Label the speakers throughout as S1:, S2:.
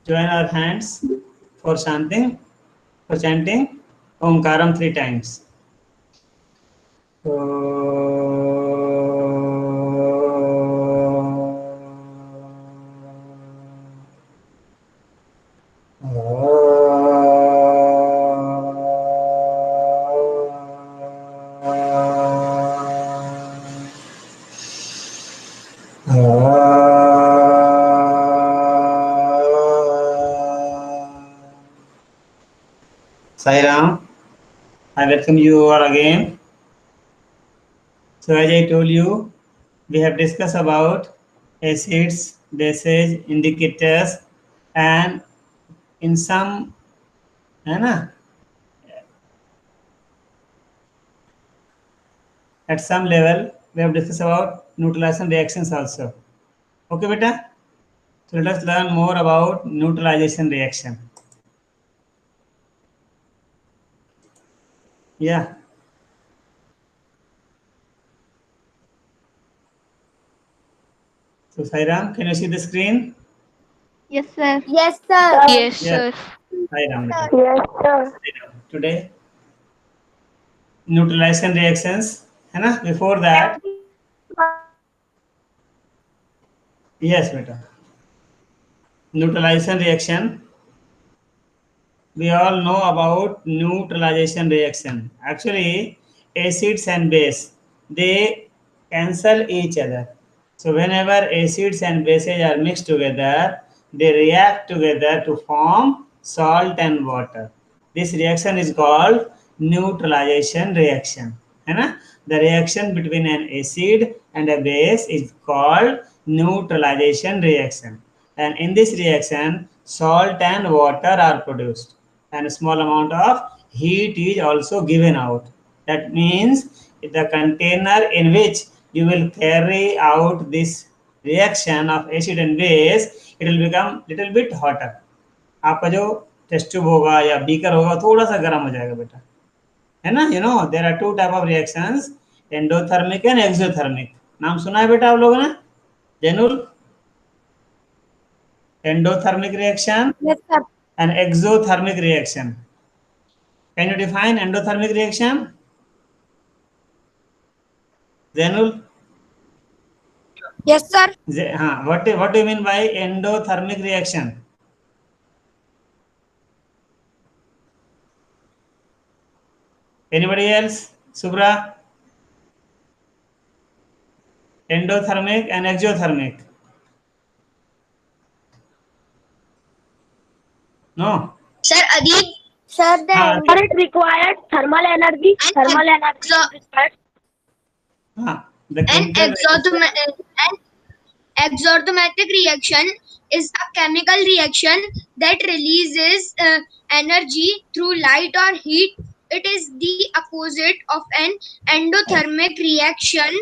S1: join our hands for chanting, Omkaram 3 times. Sai Ram, I welcome you all again. So as I told you, we have discussed about acids, bases, indicators, and in some, है ना, at some level we have discussed about neutralization reactions also. Okay, beta. So let us learn more about neutralization reaction. Yeah. So Sairam, can you see the screen?
S2: Yes, sir.
S3: Yes, sir.
S2: Yes,
S1: Yes.
S2: sir.
S1: Sairam.
S4: Yes, sir.
S1: Sairam. Today, neutralization reactions, है ना? Before that, yes, beta. Neutralization reaction. We all know about neutralization reaction. Actually, acids and base, they cancel each other. So whenever acids and bases are mixed together, they react together to form salt and water. This reaction is called neutralization reaction. है ना? The reaction between an acid and a base is called neutralization reaction. And in this reaction, salt and water are produced, and a small amount of heat is also given out. That means the container in which you will carry out this reaction of acid and base, it will become little bit hotter. आपका जो test tube होगा या beaker होगा थोड़ा सा गर्म हो जाएगा बेटा, है ना? You know there are two type of reactions, endothermic and exothermic. नाम सुना है बेटा आप लोगों ने? Zainul, endothermic reaction
S3: Yes, sir.
S1: and exothermic reaction. Can you define endothermic reaction? Zainul?
S3: Yes, sir.
S1: What do you mean by endothermic reaction? Anybody else? Subra? Endothermic and exothermic. No?
S3: Sir, Adib. Sir,
S1: हाँ,
S4: Sir, it required thermal energy. Thermal energy is required.
S1: हाँ, the
S3: an
S1: chemical
S3: exothermic reaction is a chemical reaction that releases energy through light or heat. It is the opposite of an endothermic reaction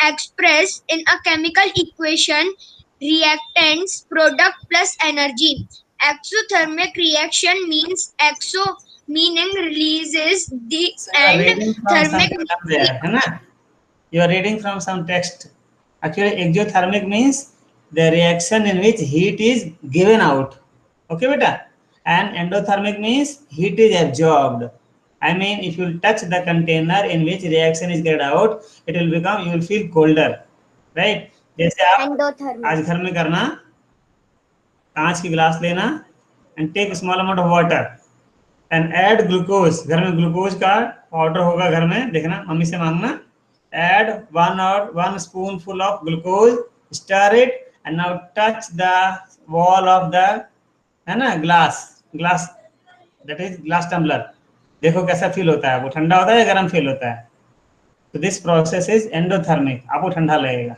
S3: expressed in a chemical equation: reactants, product plus energy. Exothermic reaction means exo meaning releases the
S1: So you are
S3: and
S1: reading from
S3: thermic
S1: some term there, है ना? You are reading from some text. Actually, exothermic means the reaction in which heat is given out. Okay, beta? And endothermic means heat is absorbed. I mean, if you touch the container in which reaction is carried out, it will become, you will feel colder, right? जैसे आप
S3: endothermic.
S1: आज घर में करना, कांच की गिलास लेना and take a small amount of water and add glucose. घर में ग्लूकोज का पाउडर होगा घर में, देखना मम्मी से मांगना. Add 1 spoonful of glucose, stir it, and now touch the wall of the, है ना, glass, that is glass tumbler. देखो कैसा फील होता है, वो ठंडा होता है या गर्म फील होता है? तो दिस प्रोसेस इज एंडोथर्मिक. आपको ठंडा लगेगा,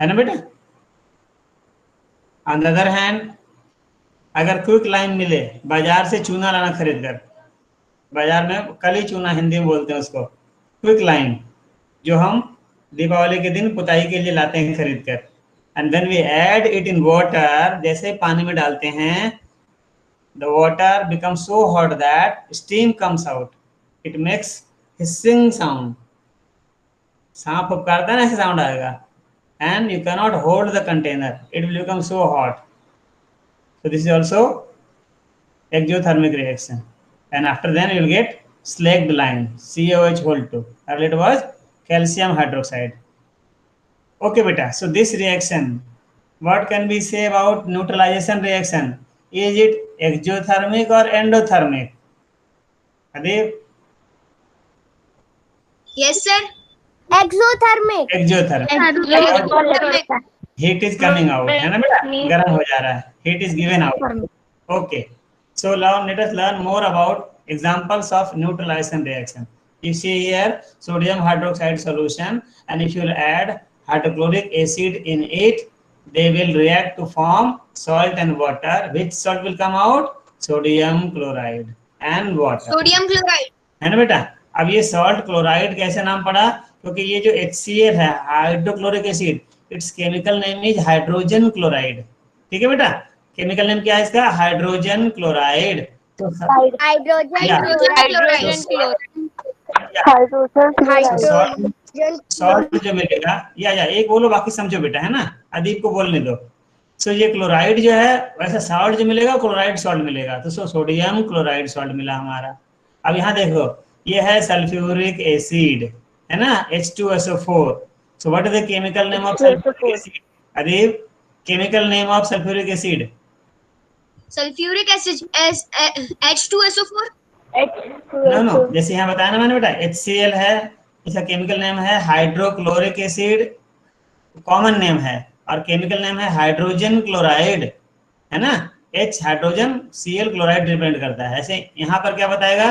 S1: है ना बेटा? ऑन द अदर हैंड, अगर क्विक लाइन मिले, बाजार से चूना लाना खरीद कर, बाजार में कली चूना हिंदी में बोलते हैं उसको, क्विक लाइन, जो हम दीपावली के दिन पुताई के लिए लाते हैं खरीद कर. And when we add it in water, जैसे पानी में डालते हैं, the water becomes so hot that steam comes out. It makes hissing sound. सांप फुफकारता है ना, ऐसे साउंड आएगा. And you cannot hold the container. It will become so hot. So this is also exothermic reaction. And after then you will get slacked line, COH whole 2. Earlier it was calcium hydroxide. Okay, beta. So this reaction, what can we say about neutralization reaction? Is it exothermic or endothermic? Adev?
S3: Yes, sir.
S4: Exothermic
S1: Exothermic. Heat is coming out, है ना बेटा? गर्म हो जा रहा है. Heat is given out. Okay. So now let us learn more about examples of neutralization reaction. You see here sodium hydroxide solution, and if you will add hydrochloric acid in it, they will react to form salt and water. Which salt will come out? Sodium chloride and water.
S3: Sodium chloride.
S1: है ना बेटा? अब ये salt chloride कैसे नाम पड़ा? क्योंकि ये जो HCl है, hydrochloric acid, it's chemical name is hydrogen chloride. ठीक है बेटा? केमिकल नेम क्या है इसका? Hydrogen chloride. तो सॉल्ट जो मिलेगा, या एक बोलो बाकी समझो बेटा, है ना? अदीप को बोलने दो. सो ये क्लोराइड जो है, वैसा सॉल्ट जो मिलेगा क्लोराइड सॉल्ट मिलेगा. तो सोडियम क्लोराइड सॉल्ट मिला हमारा. अब यहाँ देखो, ये है सल्फ्यूरिक एसिड, है ना? H2SO4. So what is the chemical name of sulphuric acid? Adeep, chemical name of sulphuric acid?
S3: Sulfuric acid as H2SO4.
S1: No, जैसे यहाँ बताया ना मैंने बेटा, HCl है, इसका केमिकल नेम है हाइड्रोक्लोरिक एसिड, कॉमन नेम है, और केमिकल नेम है हाइड्रोजन क्लोराइड, है ना? H hydrogen, Cl chloride depend करता है. ऐसे यहाँ पर क्या बताएगा?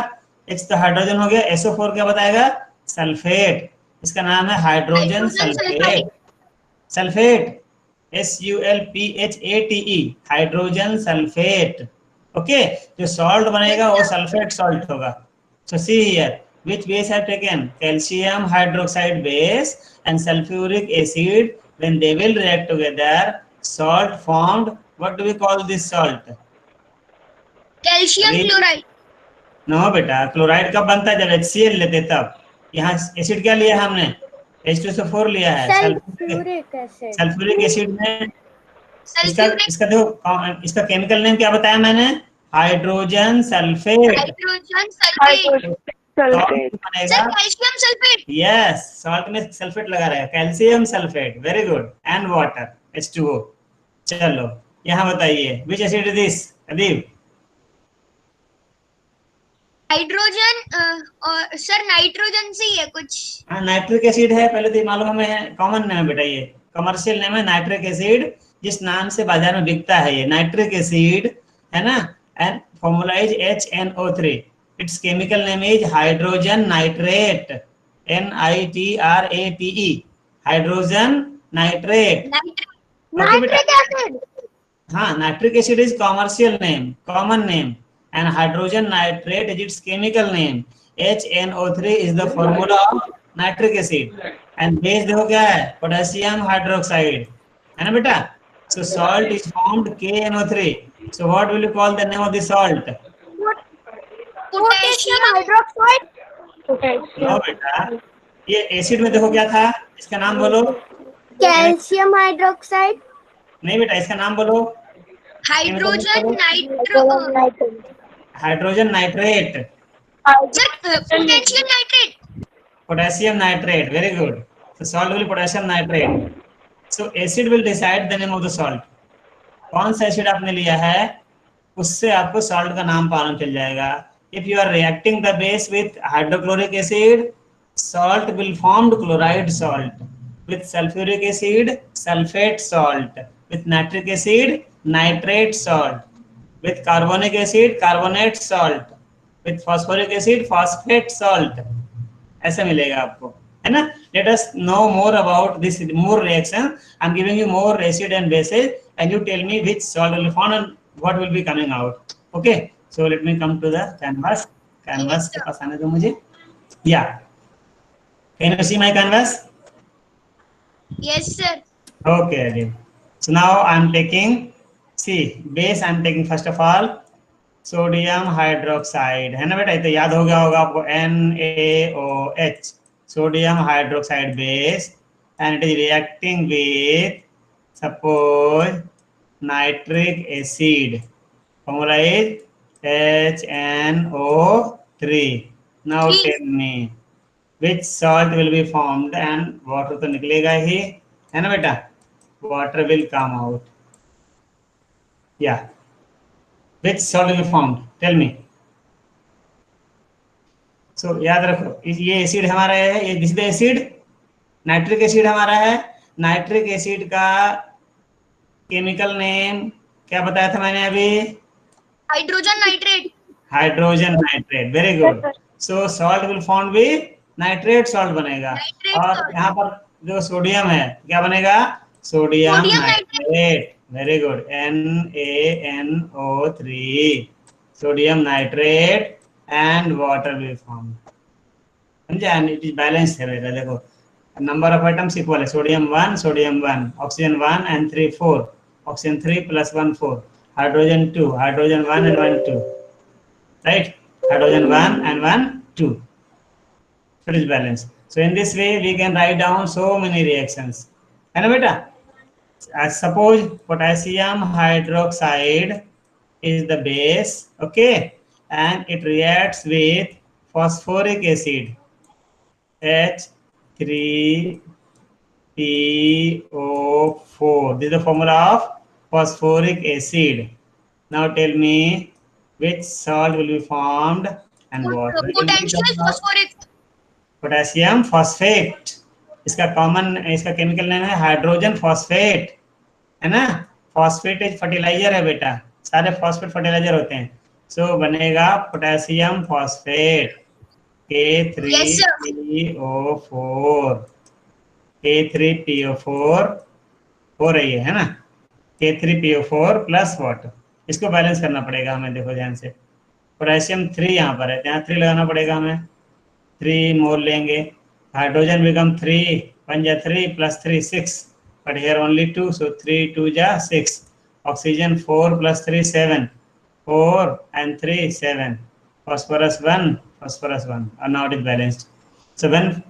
S1: H तो हाइड्रोजन हो गया, SO4 क्या बताएगा? सल्फेट. इसका नाम है hydrogen sulphate. Sulphate, SULPHATE, hydrogen sulphate. Okay, जो सॉल्ट बनेगा वो सल्फेट सॉल्ट होगा. So see here, which base have taken? Calcium hydroxide base and sulfuric acid. When they will react together, salt formed. What do we call this salt?
S3: Calcium chloride.
S1: No बेटा, chloride कब बनता है? जब HCl लेते तब. यहाँ acid क्या लिया हमने? H2SO4 लिया है. सल्फ्यूरिक एसिड में इसका देखो, इसका केमिकल नेम क्या बताया मैंने? Hydrogen sulphate.
S3: Hydrogen sulphate.
S1: बनेगा
S3: कैल्शियम सल्फेट.
S1: यस, सॉल्ट में सल्फेट लगा रहेगा, calcium sulphate. Very good. And water, H2O. चलो यहाँ बताइए, विच acid is this? Adeep?
S3: Hydrogen और सर नाइट्रोजन से ही है कुछ.
S1: हाँ, नाइट्रिक एसिड है. पहले तो मालूम हमें, कॉमन नेम है बेटा, ये कमर्शियल नेम है नाइट्रिक एसिड, जिस नाम से बाजार में बिकता है ये नाइट्रिक एसिड, है ना? And formula is HNO3. Its chemical name is hydrogen nitrate, NITRATE, hydrogen nitrate.
S4: Nitric acid.
S1: हाँ, nitric acid is commercial name, common name, and hydrogen nitrate is its chemical name. HNO3 is the formula of nitric acid. And base देखो क्या है? Potassium hydroxide, है ना बेटा? So salt is formed KNO3. So what will you call the name of the salt?
S3: Potassium
S4: hydroxide.
S1: No बेटा, ये acid में देखो क्या था? इसका नाम बोलो.
S4: Calcium hydroxide.
S1: नहीं बेटा, इसका नाम बोलो.
S3: Hydrogen
S1: hydrogen nitrate.
S3: Potassium nitrate.
S1: Potassium nitrate. Very good. So salt will be potassium nitrate. So acid will decide the name of the salt. कौन सा एसिड आपने लिया है, उससे आपको सॉल्ट का नाम मालूम चल जाएगा. If you are reacting the base with hydrochloric acid, salt will form chloride salt. With sulfuric acid, sulfate salt. With nitric acid, nitrate salt. With carbonic acid, carbonate salt. With phosphoric acid, phosphate salt. ऐसा मिलेगा आपको, है ना? Let us know more about this more reaction. I'm giving you more acid and bases, and you tell me which salt will be found and what will be coming out. Okay? So let me come to the canvas. Canvas के पास आने दो मुझे. Yeah. Can you see my canvas?
S3: Yes sir.
S1: Okay, Adil. So now I'm taking, see, base I'm taking first of all sodium hydroxide, है ना बेटा? ये तो याद हो गया होगा आपको, NaOH, sodium hydroxide base, and it is reacting with, suppose nitric acid. Formula is HNO3. Now tell me which salt will be formed, and water तो निकलेगा ही, है ना बेटा? Water will come out. Yeah. Which salt will be formed? Tell me. So याद रखो, ये acid हमारा है, ये this the acid, nitric acid हमारा है. नाइट्रिक एसिड का केमिकल नेम क्या बताया था मैंने अभी?
S3: Hydrogen nitrate.
S1: Hydrogen nitrate. Very good. So salt will form with nitrate salt बनेगा. और यहाँ पर जो सोडियम है क्या बनेगा? Sodium nitrate. Very good. NaNO3. Sodium nitrate and water will form. समझे? and it is balanced है बेटा. देखो number of atoms equal है. sodium 1 sodium 1, oxygen 1 and 3 4, oxygen 3 plus 1 4, hydrogen 2, hydrogen 1 and 1 2, right? Hydrogen 1 and 1 2. So it is balanced. So in this way we can write down so many reactions, है ना बेटा? As suppose potassium hydroxide is the base, okay, and it reacts with phosphoric acid H3PO4. This is the formula of phosphoric acid. Now tell me which salt will be formed and what?
S3: Potential phosphoric.
S1: Potassium phosphate. इसका common, इसका chemical name है hydrogen phosphate, है ना? Phosphate एक fertiliser है बेटा, सारे phosphate fertiliser होते हैं. सो बनेगा पोटेशियम फॉस्फेट K3PO4. K3PO4 हो रही है ना? K3PO4 plus water. इसको बैलेंस करना पड़ेगा हमें. देखो ध्यान से, पोटेशियम 3 यहाँ पर है, यहाँ 3 लगाना पड़ेगा हमें. 3 मोल लेंगे. हाइड्रोजन बिकम 3 1 जा 3 plus 3 6, but here only 2, so 3 2 ja 6. Oxygen 4 plus 3 7, 4 and 3 7. Phosphorus 1 and now it is balanced. So when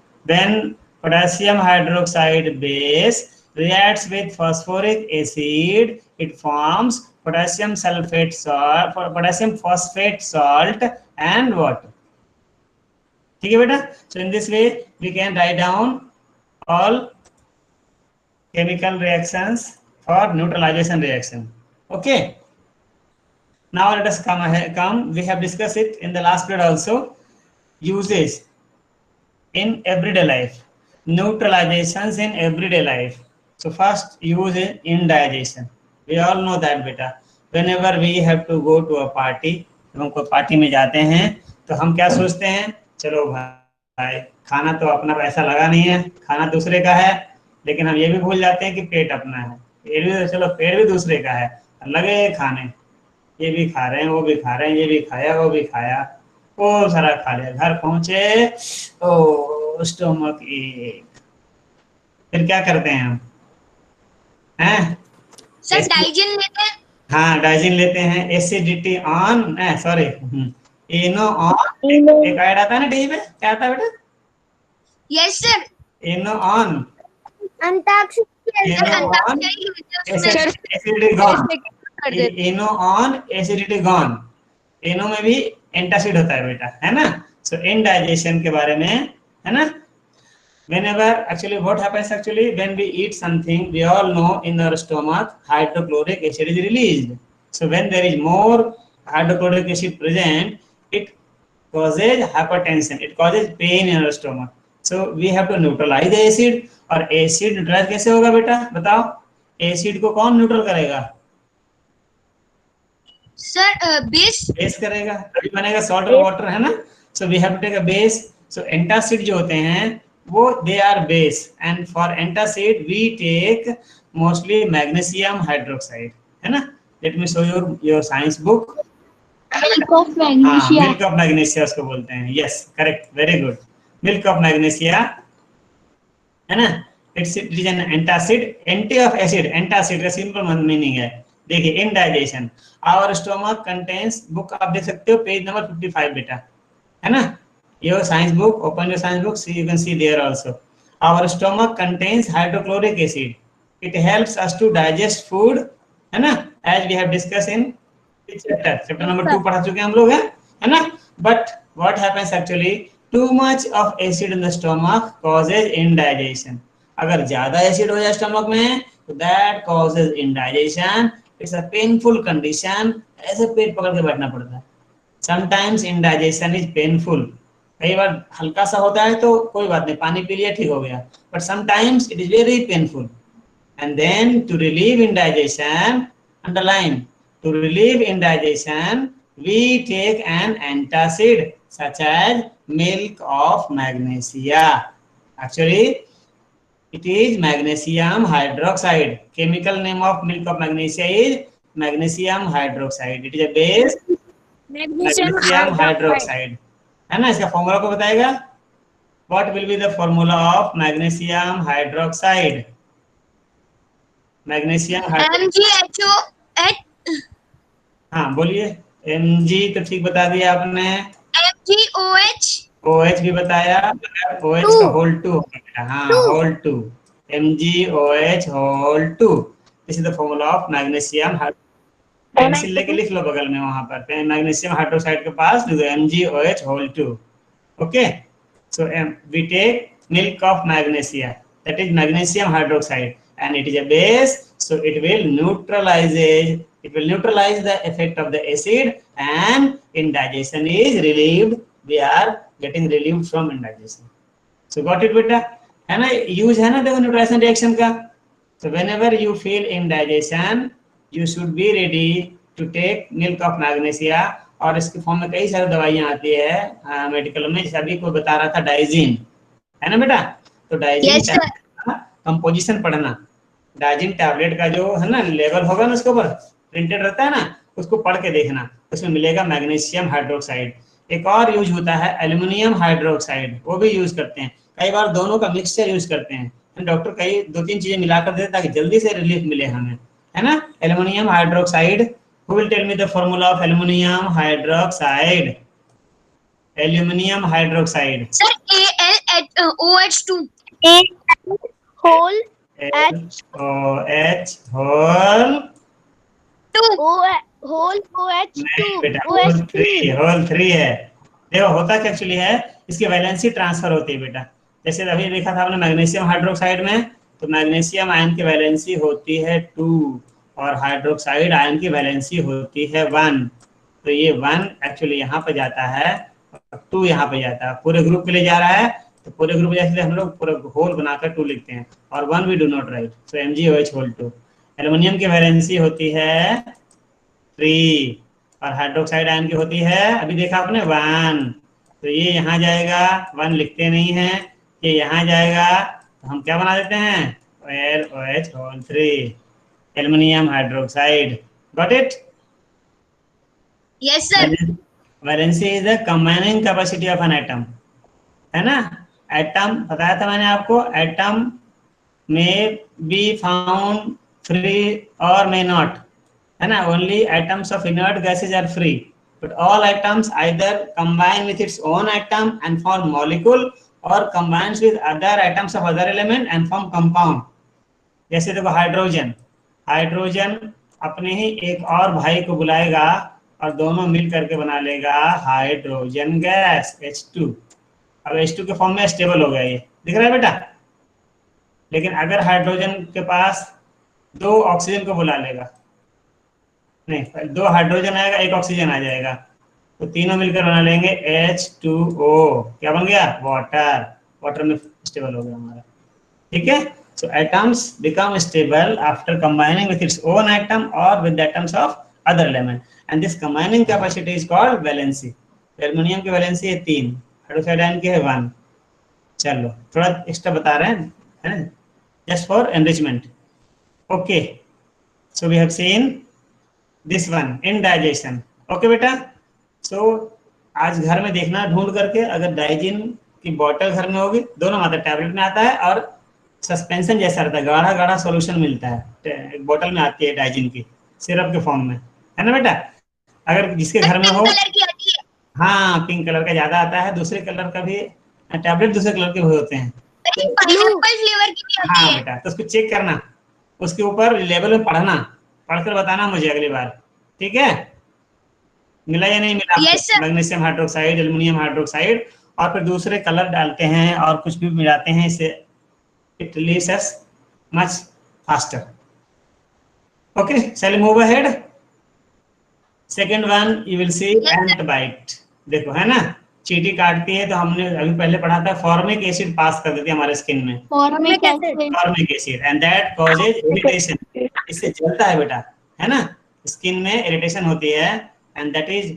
S1: potassium hydroxide base reacts with phosphoric acid, it forms potassium sulfate salt, potassium phosphate salt and water. ठीक है बेटा? So in this way we can write down all chemical reactions for neutralization reaction. Okay. Now let us come. We have discussed it in the last period also. Uses in everyday life. Neutralizations in everyday life. So first use is indigestion. We all know that beta. Whenever we have to go to a party, हम कोई party में जाते हैं तो हम क्या सोचते हैं? चलो भाई खाना तो अपना पैसा लगा नहीं है, खाना दूसरे का है. लेकिन हम ये भी भूल जाते हैं कि पेट अपना है. पेट भी, चलो पेट भी दूसरे का है, लगे खाने, ये भी खा रहे हैं, वो भी खा रहे हैं, ये भी खाया, वो भी खाया, वो सारा खा लिया. घर पहुंचे ओ स्टोमक एक. फिर क्या करते हैं हम? हैं
S3: सर डाइजिन लेते हैं.
S1: हाँ डाइजिन लेते हैं. Acidity on, sorry Eno on. एक ऐड आता है ना टीवी पे, क्या आता है बेटा?
S3: Yes sir.
S1: इनो ऑन,
S4: अंताक्षरी.
S1: Acidity gone. Eno on, acidity gone. Eno में भी एंटासिड होता है बेटा, है ना? सो इंडाइजेशन के बारे में, है ना? Whenever actually what happens actually when we eat something, we all know in our stomach hydrochloric acid is released. So when there is more hydrochloric acid present, it causes hypertension, it causes pain in our stomach. So we have to neutralize the acid. और acid neutralise कैसे होगा बेटा? बताओ. Acid को कौन neutral करेगा?
S3: Sir base.
S1: Base करेगा, तभी बनेगा सॉल्ट और वाटर, है ना? So we have to take a base. So antacid जो होते हैं वो they are base, and for antacid we take mostly magnesium hydroxide, है ना? Let me show your science book.
S2: Milk of magnesia.
S1: Milk of magnesia उसको बोलते हैं. Yes correct, very good. Milk of magnesia, है ना? It is an antacid. Anti of acid, antacid का simple meaning है. देखिए indigestion. Our stomach contains, book आप देख सकते हो पेज नंबर 55 बेटा, है ना? Your science book, open your science book, you can see there also. Our stomach contains hydrochloric acid. It helps us to digest food, है ना, as we have discussed in chapter number 2 पढ़ा चुके हैं हम लोग, है ना। But what happens actually, too much of acid in the stomach causes indigestion. अगर ज्यादा एसिड हो जाए स्टमक में तो that causes indigestion, it's a painful condition, ऐसे पेट पकड़ के बैठना पड़ता है। समटाइम्स इंडाइजेशन इज पेनफुल, कई बार हल्का सा होता है तो कोई बात नहीं, पानी पी लिया ठीक हो गया, but sometimes it is very painful. And then to relieve indigestion, underline, to relieve indigestion, we take an antacid such as milk of magnesia. Actually, it is magnesium hydroxide. Chemical name of milk of magnesia is magnesium hydroxide. It is a base magnesium hydroxide. है ना, इसका formula को बताएगा। What will be the formula of magnesium hydroxide? Magnesium
S3: MgHO
S1: हाँ बोलिए, Mg तो ठीक बता दिया आपने,
S3: MgOH
S1: OH भी बताया, OH का होल 2, हाँ whole 2, MgOH whole 2, this is the formula of magnesium. Pencil लेके लिख लो बगल में, वहां पर मैग्नीशियम हाइड्रोक्साइड के पास लिखो MgOH whole 2। Okay, so we take milk of magnesia, that is magnesium hydroxide, and it is a base, so it will neutralize the effect of the acid, and indigestion is relieved, we are getting relieved from indigestion. So got it beta, है ना, use है ना देखो neutralisation reaction का। So whenever you feel indigestion, you should be ready to take milk of magnesia, और इसके form में कई सारी दवाइयां आती है मेडिकल में, जैसे अभी कोई बता रहा था डाइजिन, है ना बेटा, तो डाइजिन कंपोजिशन पढ़ना, डाइजिन टैबलेट का जो है ना लेवल होगा ना उसके ऊपर प्रिंटेड रहता है ना, उसको पढ़ के देखना, उसमें मिलेगा मैग्नीशियम हाइड्रोक्साइड। एक और यूज होता है एल्युमिनियम हाइड्रोक्साइड, वो भी यूज करते हैं, कई बार दोनों का मिक्सचर यूज करते हैं, डॉक्टर कई 2-3 चीजें मिलाकर देते ताकि जल्दी से रिलीफ मिले हमें, है ना। Aluminium hydroxide, who will tell me the formula of aluminium hydroxide? Aluminium hydroxide
S3: sir AlOH2
S4: whole
S1: OH whole
S3: 2
S4: whole
S1: बेटा होल 3 है। देखो होता क्या एक्चुअली है, इसकी वैलेंसी ट्रांसफर होती है बेटा, जैसे अभी देखा था आपने मैग्नीशियम हाइड्रोक्साइड में, तो मैग्नीशियम आयन की वैलेंसी होती है 2 और हाइड्रोक्साइड आयन की वैलेंसी होती है 1, तो ये 1 एक्चुअली यहाँ पे जाता है और 2 यहाँ पे जाता है, पूरे ग्रुप के लिए जा रहा है, तो पूरे ग्रुप जैसे हम लोग पूरा होल बनाकर 2 लिखते हैं और 1 we do not write, so MgOH whole 2। Aluminium की वैलेंसी होती है 3 और हाइड्रोक्साइड आयन की होती है, अभी देखा आपने 1, तो ये यहाँ जाएगा, 1 लिखते नहीं है, ये यहाँ जाएगा, तो हम क्या बना देते हैं LOH whole 3, aluminium hydroxide. Got it?
S3: Yes sir.
S1: Valency is the combining capacity of an atom, है ना। एटम बताया था मैंने आपको, एटम में बी फाउंड फ्री और मे नॉट, है ना, only atoms of inert gases are free, but all atoms either combine with its own atom and form molecule और combines with other atoms of other element and form compound. जैसे देखो hydrogen, hydrogen अपने ही एक और भाई को बुलाएगा और दोनों मिल करके बना लेगा हाइड्रोजन गैस H2। अब H2 के फॉर्म में स्टेबल हो गया, ये दिख रहा है बेटा। लेकिन अगर हाइड्रोजन के पास 2 ऑक्सीजन को बुला लेगा, नहीं 2 हाइड्रोजन आएगा 1 ऑक्सीजन आ जाएगा, तो तीनों मिलकर बना लेंगे H2O, क्या बन गया वाटर, वाटर में स्टेबल हो गया हमारा, ठीक है। So atoms become stable after combining with its own atom or with the atoms of other element, and this combining capacity is called valency। Aluminium की वैलेंसी है 3, हाइड्रोक्साइड आयन की है 1। चलो थोड़ा एक्स्ट्रा बता रहे हैं just for enrichment. Okay, so we have seen this one indigestion. Okay बेटा, सो आज घर में देखना ढूंढ करके, अगर डाइजिन की बोतल घर में होगी, दोनों मात्रा टैबलेट में आता है और सस्पेंशन जैसा रहता है, गाढ़ा गाढ़ा सॉल्यूशन मिलता है, एक बोतल में आती है डाइजिन की सिरप के फॉर्म में, है ना बेटा। अगर जिसके घर में हो,
S3: कलर की आती है,
S1: हाँ पिंक कलर का ज्यादा आता है, दूसरे कलर का भी टैबलेट दूसरे कलर के भी होते हैं,
S3: पाइनएप्पल फ्लेवर की भी आती
S1: हाँ
S3: है।
S1: बेटा, तो उसको चेक करना, उसके ऊपर लेबल में पढ़ना, पढ़कर बताना मुझे अगली बार, ठीक है? मिला या नहीं मिला?
S3: Yes, sir.
S1: Magnesium hydroxide, aluminium hydroxide, और फिर दूसरे कलर डालते हैं और कुछ भी मिलाते हैं, इससे it releases much faster. Okay, shall move ahead. Second one you will see ant bite. देखो है ना, चींटी काटती है तो हमने अभी पहले पढ़ा था फॉर्मिक एसिड पास कर देती है हमारे स्किन में,
S2: Formic acid.
S1: Formic acid, and that causes irritation. इससे जलता है बेटा, है ना, स्किन में इरिटेशन होती है, एंड दैट इज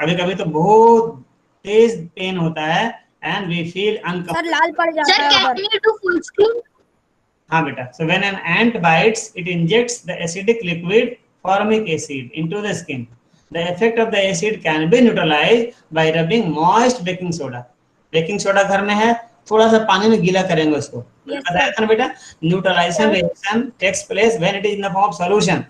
S1: कभी कभी तो बहुत तेज पेन होता है, एंड वी फील अनकंफर्टेबल.
S5: लाल पड़
S3: Sir,
S5: जाता है
S3: can you do full screen?
S1: हाँ बेटा, so when an ant bites, it injects the acidic liquid formic acid into the skin. The effect of the acid can be neutralized by rubbing moist baking soda. Baking soda घर में है, थोड़ा सा पानी में गीला करेंगे उसको. बताया था ना बेटा, neutralisation reaction takes place when it is in the form of solution.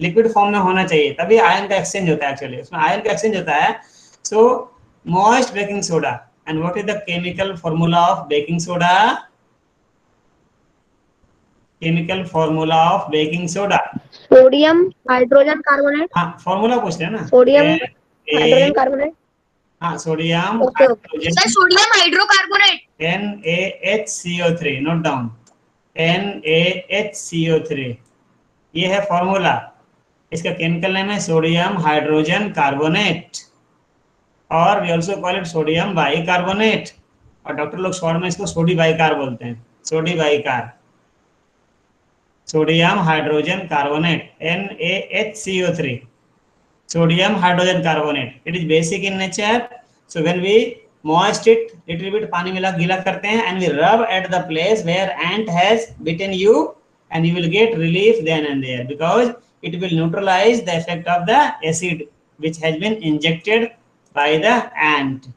S1: Liquid form में होना चाहिए, तभी आयन का एक्सचेंज होता है. एक्चुअली उसमें आयन का एक्सचेंज होता है. सो moist baking soda. And what is the chemical formula of baking soda? Chemical formula of baking soda.
S4: Sodium hydrogen carbonate.
S1: हाँ, फॉर्मूला पूछ रहे हैं ना.
S4: Sodium hydrogen carbonate.
S1: हाँ, sodium
S4: Okay,
S3: Sir, sodium hydrocarbonate.
S1: NaHCO3. Note down, NaHCO3, ये है फॉर्मूला. इसका केमिकल नेम है सोडियम हाइड्रोजन कार्बोनेट, और we also call it sodium bicarbonate, और डॉक्टर लोग शॉर्ट में इसको सोडी बाइकार बोलते हैं. Soda bicarb, sodium hydrogen carbonate, NaHCO3, sodium hydrogen carbonate. It is basic in nature. So when we moist it, little bit पानी मिला गीला करते हैं, and we rub at the place where ant has bitten you, and you will get relief then and there, because it will neutralize the effect of the acid which has been injected by the ant.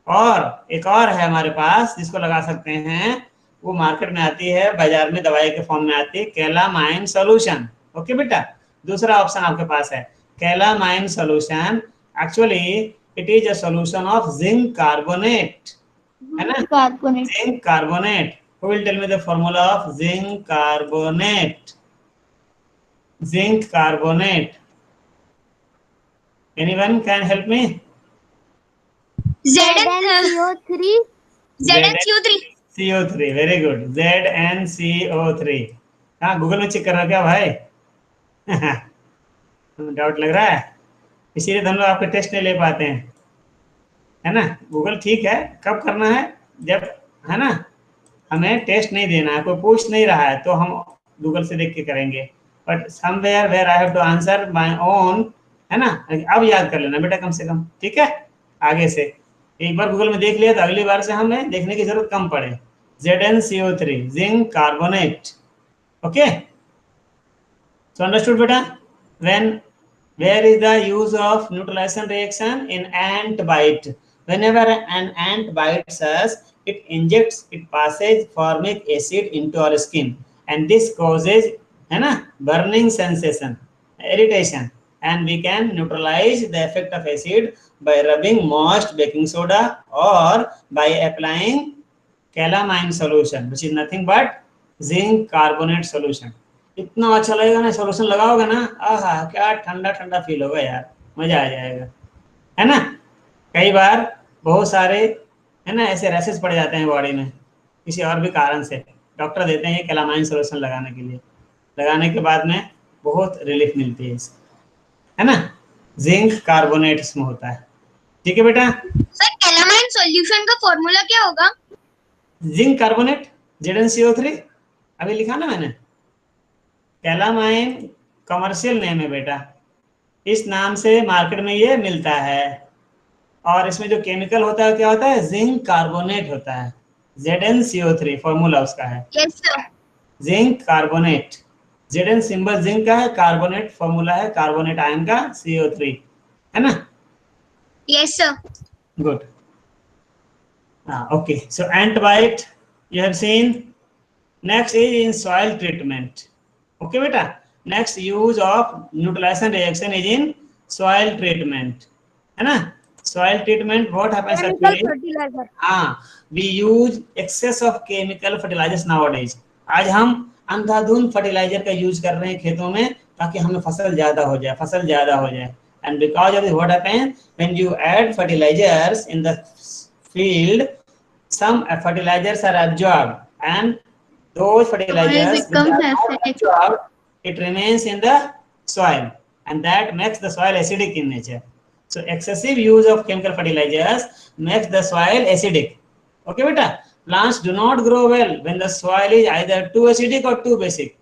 S1: और एक और है हमारे पास जिसको लगा सकते हैं, वो मार्केट में आती है, बाजार में दवाई के फॉर्म में आती है, कैलामाइन सॉल्यूशन. ओके बेटा, दूसरा ऑप्शन आपके पास है calamine solution. Actually it is a solution of zinc carbonate, है ना,
S2: Carbonate.
S1: Zinc carbonate. Who will tell me the formula of zinc carbonate? Zinc carbonate. Anyone can help me?
S3: ZnCO3. ZnCO3.
S1: CO3, very good. ZnCO3. हाँ, Google में check कर रहा क्या भाई? Doubt लग रहा है, इसीलिए हम लोग आपके टेस्ट नहीं ले पाते हैं, है ना. गूगल ठीक है, कब करना है, जब, है ना, हमें टेस्ट नहीं देना है, कोई पूछ नहीं रहा है तो हम गूगल से देख के करेंगे. But somewhere where I have to answer my own, है ना. अब याद कर लेना बेटा कम से कम, ठीक है. आगे से एक बार गूगल में देख लिया तो अगली बार से हमें देखने की जरूरत कम पड़े. ZnCO3, zinc carbonate. Okay, so understood बेटा. Where is the use of neutralization reaction? In ant bite. Whenever an ant bites us, it injects, it passes formic acid into our skin, and this causes, है ना, burning sensation, irritation, and we can neutralize the effect of acid by rubbing moist baking soda or by applying calamine solution, which is nothing but zinc carbonate solution. इतना अच्छा लगेगा ना, solution लगाओगे ना, आहा क्या ठंडा ठंडा फील होगा यार, मजा आ जाएगा, है ना. कई बार बहुत सारे, है ना, ऐसे रैशेस पड़ जाते हैं बॉडी में किसी और भी कारण से, डॉक्टर देते हैं ये कैलामाइन सॉल्यूशन लगाने के लिए. लगाने के बाद में बहुत रिलीफ मिलती है इससे, है ना. जिंक कार्बोनेट इसमें होता है, ठीक है बेटा.
S3: सर, कैलामाइन सॉल्यूशन का फॉर्मूला क्या होगा?
S1: जिंक कार्बोनेट, ZnCO3, अभी लिखा ना मैंने. कैलामाइन कमर्शियल नेम है बेटा, इस नाम से मार्केट में ये मिलता है, और इसमें जो केमिकल होता है क्या होता है, जिंक कार्बोनेट होता है. ZnCO3 फॉर्मूला उसका है.
S3: Yes sir.
S1: Zinc carbonate, Zn symbol zinc का है, कार्बोनेट फॉर्मूला है कार्बोनेट आयन का, CO3, है ना.
S3: Yes sir.
S1: Good. Okay, so ant bite you have seen. Next is in soil treatment. Okay बेटा, next use of neutralization reaction is in soil treatment, है ना. soil treatment what happens actually,
S5: fertiliser.
S1: हाँ, we use excess of chemical fertilizers nowadays. आज हम अंधाधुंध fertiliser का use कर रहे हैं खेतों में ताकि हमें फसल ज्यादा हो जाए। And because of this, what happens when you add fertilizers in the field, some fertilizers are absorbed, and those fertilizers which
S2: becomes
S1: are not
S2: acidic.
S1: absorbed, it remains in the soil, and that makes the soil acidic in nature. So excessive use of chemical fertilizers makes the soil acidic. Okay, beta. Plants do not grow well when the soil is either too acidic or too basic.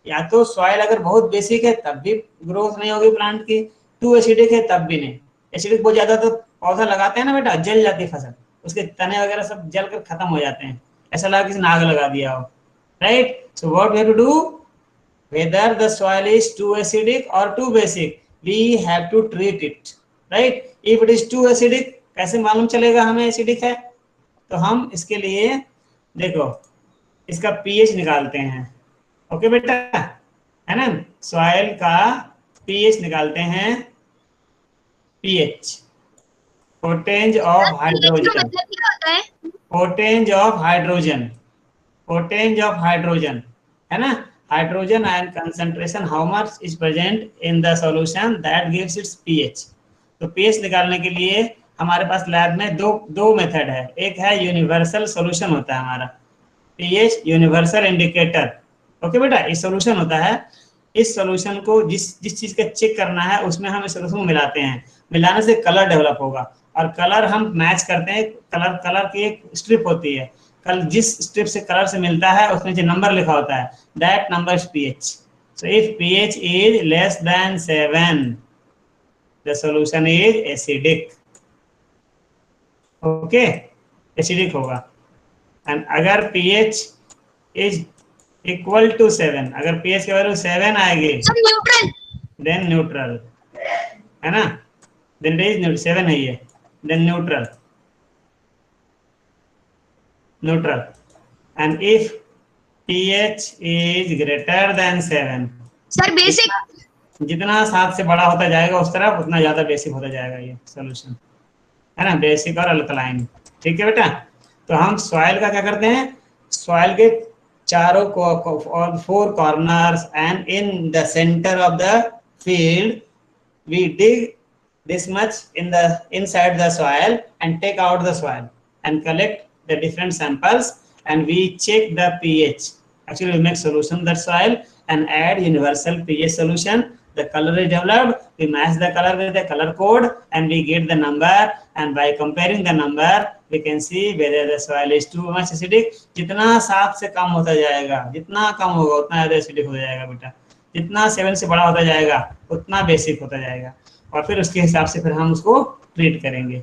S1: या तो soil अगर बहुत basic है तब भी growth नहीं होगी plant की, टू एसिडिक है तब भी नहीं। एसिडिक बहुत ज्यादा तो पौधा लगाते हैं ना बेटा, जल जाती है फसल, उसके तने वगैरह सब जल कर खत्म हो जाते हैं, ऐसा लगा किसी ने आग लगा दिया हो, right. So what we have to do, whether the soil is too acidic और too basic, we have to treat it, right. If it is too acidic, कैसे मालूम चलेगा हमें एसिडिक है, तो हम इसके लिए देखो इसका पीएच निकालते हैं। ओके बेटा, है ना, सॉइल का पीएच निकालते हैं, पीएच, पोटेंज ऑफ हाइड्रोजन,
S3: मतलब क्या होता है?
S1: पोटेंज ऑफ हाइड्रोजन, पोटेंज ऑफ हाइड्रोजन, है ना, hydrogen ion concentration, how much is present in the solution, that gives it's pH. तो पीएच निकालने के लिए हमारे पास लैब में दो मेथड है। एक है यूनिवर्सल सॉल्यूशन होता है हमारा, पीएच यूनिवर्सल इंडिकेटर। ओके बेटा, इस सॉल्यूशन होता है, इस सॉल्यूशन को जिस चीज का चेक करना है उसमें हम इस सॉल्यूशन को मिलाते हैं, मिलाने से कलर डेवलप होगा, और कलर हम मैच करते हैं, कलर की एक स्ट्रिप होती है, जिस स्ट्रिप से कलर से मिलता है उसमें जो नंबर लिखा होता है, that number is pH. So if pH is less than 7, the solution is acidic. Okay, acidic होगा। एंड अगर पीएच इज इक्वल टू 7, अगर पीएच की वैल्यू 7 आएगी,
S3: न्यूट्रल,
S1: देन न्यूट्रल, है ना, देन इट इज 7 है ये, then neutral, neutral. And if pH is greater than 7,
S3: sir basic,
S1: जितना 7 से बड़ा होता जाएगा उस तरफ उतना ज्यादा बेसिक होता जाएगा ये सॉल्यूशन, है ना, बेसिक और अल्कलाइन। ठीक है बेटा, तो हम सॉइल का क्या करते हैं, सॉइल के चारों को 4 corners and in the center of the field we dig this much in the inside the soil and take out the soil and collect the different samples and we check the pH. Actually we make solution of that soil and add universal pH solution. The color is developed, we match the color with the color code and we get the number, and by comparing the number we can see whether the soil is too much acidic. जितना 7 से कम होता जाएगा, जितना कम होगा उतना ज़्यादा acidic हो जाएगा बेटा, जितना 7 से बड़ा होता जाएगा उतना बेसिक होता जाएगा, और फिर उसके हिसाब से फिर हम उसको ट्रीट करेंगे।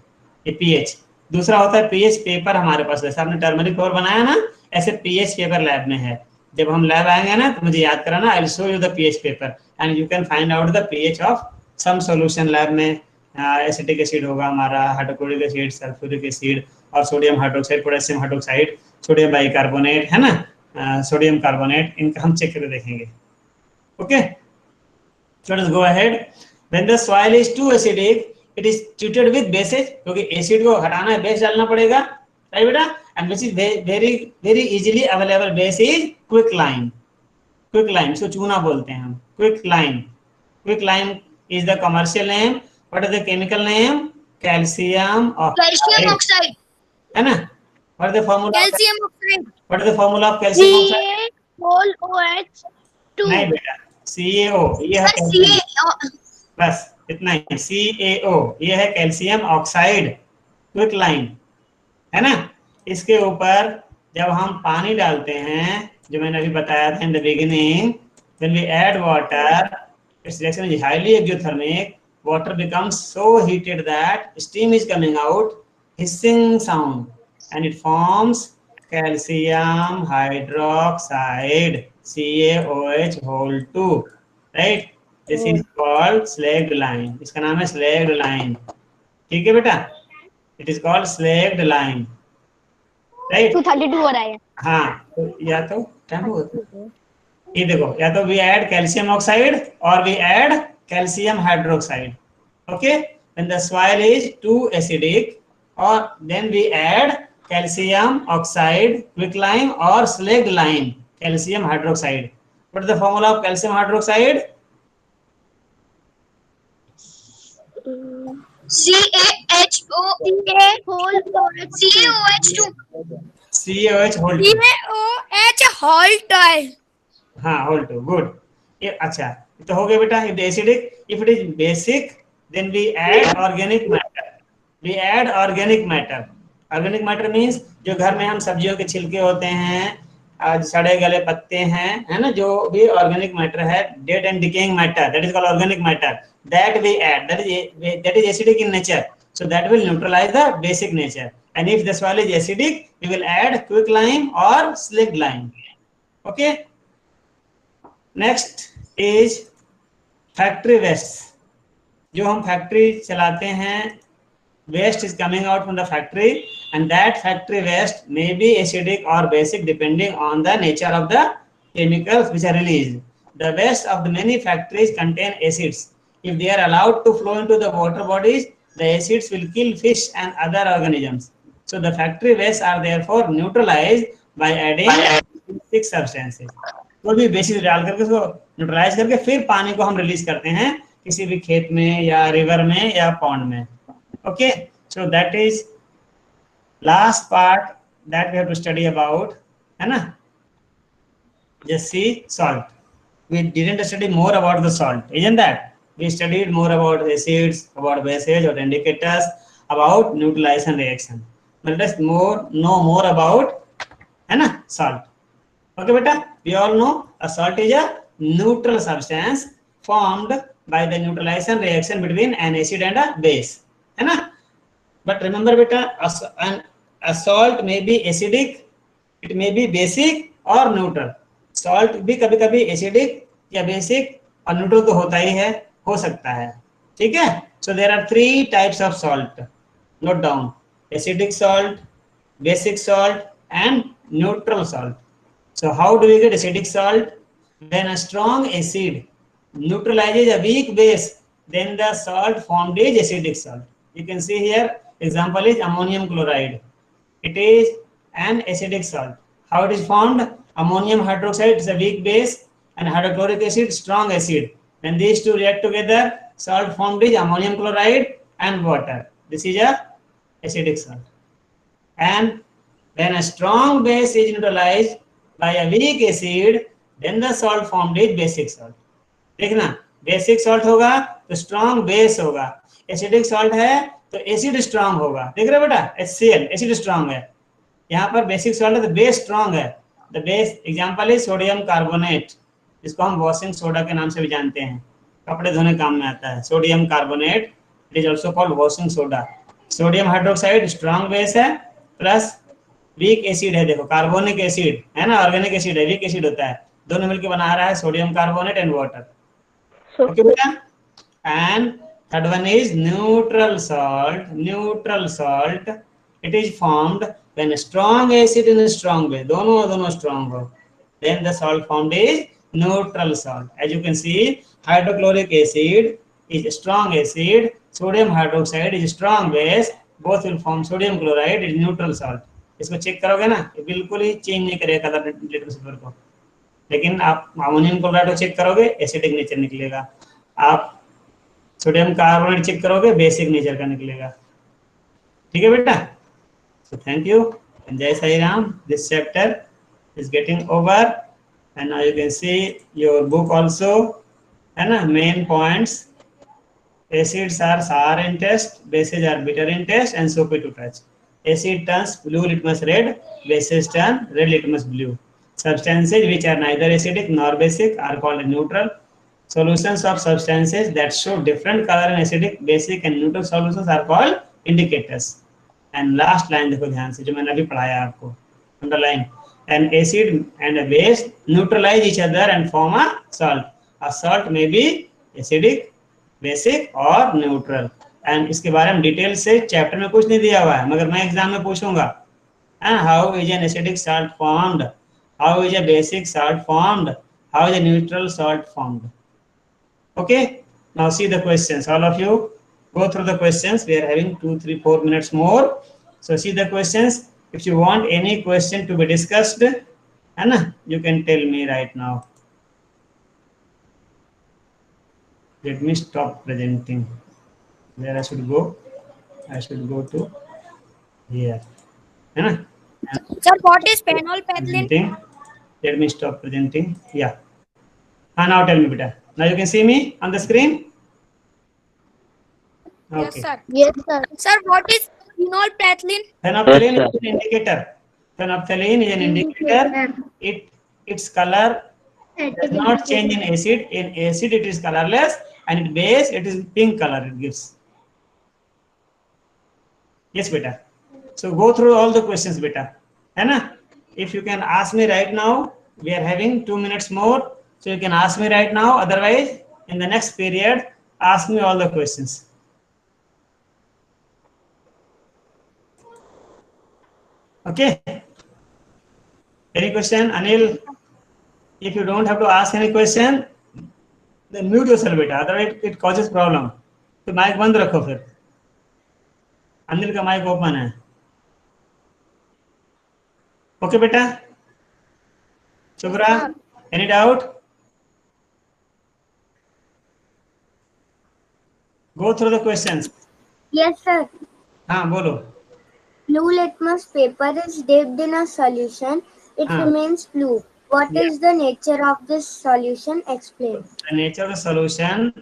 S1: ये पीएच। दूसरा होता है पीएच पेपर, हमारे पास जैसे आपने टर्मरिक पेपर बनाया ना, ऐसे पीएच पेपर लैब में है। जब हम लैब आएंगे ना तो मुझे याद कराना, I will show you the pH paper and you can find out the pH of some solution. Lab में एसिटिक एसिड होगा हमारा, हाइड्रोक्लोरिक एसिड, सल्फ्यूरिक एसिड और sodium hydroxide, potassium hydroxide, sodium bicarbonate, है ना, सोडियम कार्बोनेट, इनका हम check करके देखेंगे। Okay, so let us go ahead. When the soil is too acidic, it is treated with bases, क्योंकि एसिड को हटाना है, बेस डालना पड़ेगा, राइट बेटा, and which is very easily available base is quicklime. Quicklime, इसको चूना बोलते हैं हम, quicklime. Quicklime is the commercial name. What is the chemical name? Calcium oxide, है ना? What is the formula?
S3: Calcium oxide,
S1: What is the formula of calcium oxide?
S4: CaOH2.
S1: नहीं बेटा, CaO, ये है calcium. बस इतना ही, CaO, ये है कैल्शियम ऑक्साइड, क्विकलाइन, है ना। इसके ऊपर जब हम पानी डालते हैं, जो मैंने अभी बताया था in the beginning, when we add water, it's reaction is highly exothermic, water becomes so heated that steam is coming out, hissing sound, and it forms calcium hydroxide, CaOH2, right? This is called slacked line. इसका नाम है slacked line. ठीक है बेटा, it is called slacked line, right?
S4: 232 हो रहा है।
S1: हाँ, तो या तो टाइम हो गया, ये देखो, या तो we add calcium oxide or we add calcium hydroxide. Okay, when the soil is too acidic, or then we add calcium oxide, quicklime or slacked lime, calcium hydroxide. What is the formula of calcium hydroxide?
S3: CaHO
S1: COH hold to.
S3: CaOH halt है.
S1: हाँ, hold to. Good. ये अच्छा तो हो गया बेटा. If the acidic, if it is basic, then we add organic matter. We add organic matter. Organic matter means जो घर में हम सब्जियों के छिलके होते हैं, आज सड़े गले पत्ते हैं, है ना, जो भी ऑर्गेनिक मैटर है, dead and decaying matter, that is called organic matter, that we add, that is acidic in nature, so that will neutralize the basic nature. And if the soil is acidic, we will add quicklime or slaked lime. Okay. Next is factory waste. जो हम factory चलाते हैं, waste is coming out from the factory, and that factory waste may be acidic or basic depending on the nature of the chemicals which are released. The waste of the many factories contain acids. If they are allowed to flow into the water bodies, the acids will kill fish and other organisms. So the factory wastes are therefore neutralized by adding basic substances. तो भी basic डाल करके उसको neutralise करके फिर पानी को हम रिलीज करते हैं किसी भी खेत में या रिवर में या पॉन्ड में. Okay, so that is last part that we have to study about, है ना. Just see salt. We didn't study more about the salt, isn't that? We studied more about acids, about bases, or indicators, about neutralization reaction. But let's know more about, है ना, salt. Okay, beta. We all know a salt is a neutral substance formed by the neutralization reaction between an acid and a base, है ना. But remember, beta, a salt may be acidic, it may be basic or neutral. Salt भी कभी कभी acidic या basic और neutral तो होता ही है, हो सकता है. ठीक है. So there are 3 types of salt. Note down: acidic salt, basic salt, and neutral salt. So how do we get acidic salt? When a strong acid neutralizes a weak base, then the salt formed is acidic salt. You can see here, example is ammonium chloride. It is an acidic salt. How it is formed? Ammonium hydroxide is a weak base and hydrochloric acid strong acid. When these two react together, salt formed is ammonium chloride and water. This is a acidic salt. And when a strong base is neutralized by a weak acid, then the salt formed is basic salt. देखना, basic salt होगा तो strong base होगा, acidic salt है तो acid strong होगा. देख रहे हो बेटा, HCl एसिड स्ट्रॉन्ग है, यहाँ पर बेसिक सॉल्ट है तो बेस स्ट्रॉन्ग है. The base example is sodium carbonate, जिसको हम वॉशिंग सोडा के नाम से भी जानते हैं, कपड़े धोने काम में आता है. Sodium carbonate, it is also called washing soda. Sodium hydroxide strong base है प्लस वीक एसिड है. देखो, कार्बोनिक एसिड है ना, ऑर्गेनिक एसिड है, वीक एसिड होता है, दोनों मिलकर बना रहा है sodium carbonate and water. Okay, beta. And third one is neutral salt. Neutral salt, it is formed when a strong acid and a strong base, दोनों strong हो, then the salt formed is neutral salt. As you can see, hydrochloric acid is a strong acid, sodium hydroxide is a strong base, both will form sodium chloride, is neutral salt. इसको check करोगे ना, ये बिल्कुल ही change नहीं करेगा colour litmus paper को. लेकिन आप अमोनियम क्लोराइड को चेक करोगे, एसिडिक नेचर निकलेगा. आप सोडियम कार्बोनेट चेक करोगे, बेसिक नेचर का निकलेगा. ठीक है बेटा. सो थैंक यू एंड जय Sai Ram. This chapter is getting over and now you can see your book also, है ना. Main points: acids are sour in taste, bases are bitter in taste and soapy to touch. Acid turns blue litmus red, bases turn red litmus blue. Substances which are neither acidic nor basic are called neutral. Solutions of substances that show different color in acidic, basic and neutral solutions are called indicators. And last line देखो ध्यान से, जो मैंने अभी पढ़ाया आपको, underline: an acid and a base neutralize each other and form a salt. A salt may be acidic, basic और neutral. And इसके बारे में डिटेल से चैप्टर में कुछ नहीं दिया हुआ है, मगर मैं एग्जाम में पूछूंगा. How is an acidic salt formed? How is a basic salt formed? How is a neutral salt formed? Okay, now see the questions. All of you go through the questions. We are having 2, 3, 4 minutes more. So see the questions. If you want any question to be discussed, Anna, you can tell me right now. Let me stop presenting. Where I should go? I should go to here. है ना?
S3: Sir, what is phenol
S1: Presenting. Let me stop presenting. Yeah. Now tell me, beta. Now you can see me on the screen. Okay.
S3: Yes, sir.
S2: Yes, sir.
S3: Sir, what is phenolphthalein?
S1: Phenolphthalein
S5: Yes,
S1: is an indicator. Phenolphthalein is an indicator. Its color does not change in acid. In acid, it is colorless, and in base, it is pink color. It gives. Yes, beta. So go through all the questions, beta. है ना? If you can ask me right now, we are having 2 minutes more. So you can ask me right now. Otherwise, in the next period, ask me all the questions. Okay. Any question, Anil? If you don't have to ask any question, then mute yourself, beta. Otherwise, it causes problem. तो mic बंद रखो फिर. अनिल का mic open है. Okay, beta. Shubhra, any doubt? Go through the questions.
S2: Yes, sir.
S1: हाँ बोलो.
S2: Blue litmus paper is dipped in a solution. It remains blue. What is the nature of this solution? Explain.
S1: The nature of the solution.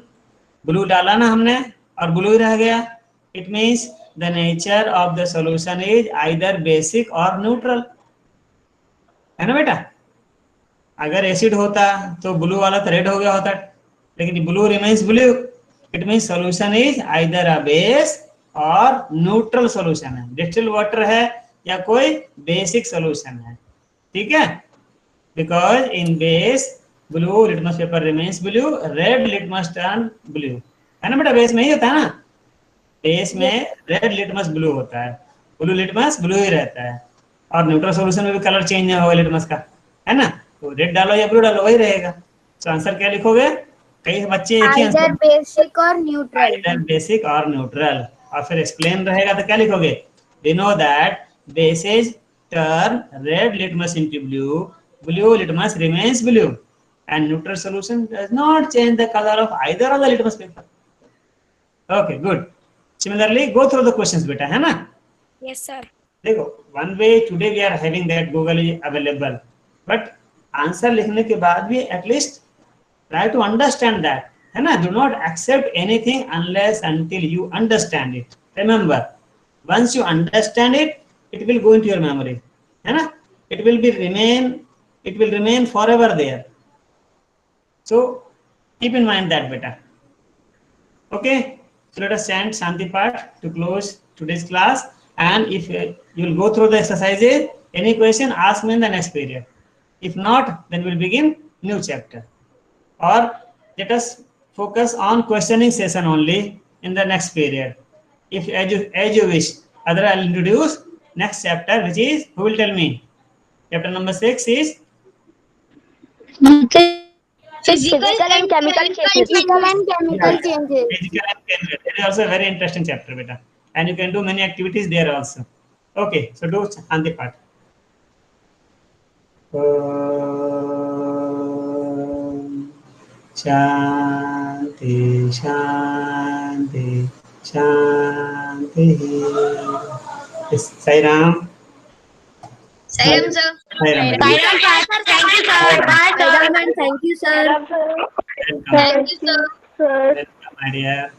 S1: Blue डाला ना हमने और blue ही रह गया. It means the nature of the solution is either basic or neutral. है ना बेटा? अगर एसिड होता तो ब्लू वाला तो रेड हो गया होता, लेकिन blue remains blue. It mean solution is either a base और न्यूट्रल सोल्यूशन है. डिस्टिल्ड वाटर है या कोई बेसिक सोल्यूशन है. ठीक है? Because in base blue litmus paper remains blue, red litmus turn blue. है ना बेटा? बेस में ही होता है ना. बेस में रेड लिटमस ब्लू होता है, ब्लू लिटमस ब्लू ही रहता है. और न्यूट्रल सोल्यूशन में भी कलर चेंज नहीं होगा लिटमस का, है ना. तो रेड डालो या ब्लू डालो वही रहेगा. तो आंसर क्या लिखोगे? कई बच्चे एक ही
S2: Either
S1: answer,
S2: basic or neutral.
S1: Either basic और न्यूट्रल. और फिर एक्सप्लेन रहेगा तो क्या लिखोगे? We know that bases turn red litmus into blue, blue litmus remains blue, and neutral solution does not change the colour of either of the litmus paper. Okay, good. Similarly go through the questions बेटा, है ना.
S3: Yes, sir.
S1: देखो, one way today we are having that Google is available, but answer लिखने के बाद भी at least try to understand that, है ना. Do not accept anything unless until you understand it. Remember, once you understand it, it will go into your memory, है ना. It will remain forever there. So keep in mind that बेटा. Okay, so let us chant Shanti Path to close today's class. And if you will go through the exercises, any question, ask me in the next period. If not, then we'll begin new chapter. Or let us focus on questioning session only in the next period. If as you wish. Otherwise, I'll introduce next chapter, which is, who will tell me? Chapter number 6 is
S4: Physical and chemical changes.
S2: Physical and chemical
S1: Yeah.
S2: changes.
S1: Physical and chemical. It is also a very interesting chapter, beta. And you can do many activities there also. Okay, so do Shanti Path. Shanti, Shanti, Shanti. Yes, Sai Ram.
S3: Sairam, sir.
S1: Sai Ram.
S3: Thank you, sir. Bye, sir.
S2: Thank you, sir.
S1: Welcome.
S3: Thank you, sir.
S1: Welcome, my dear.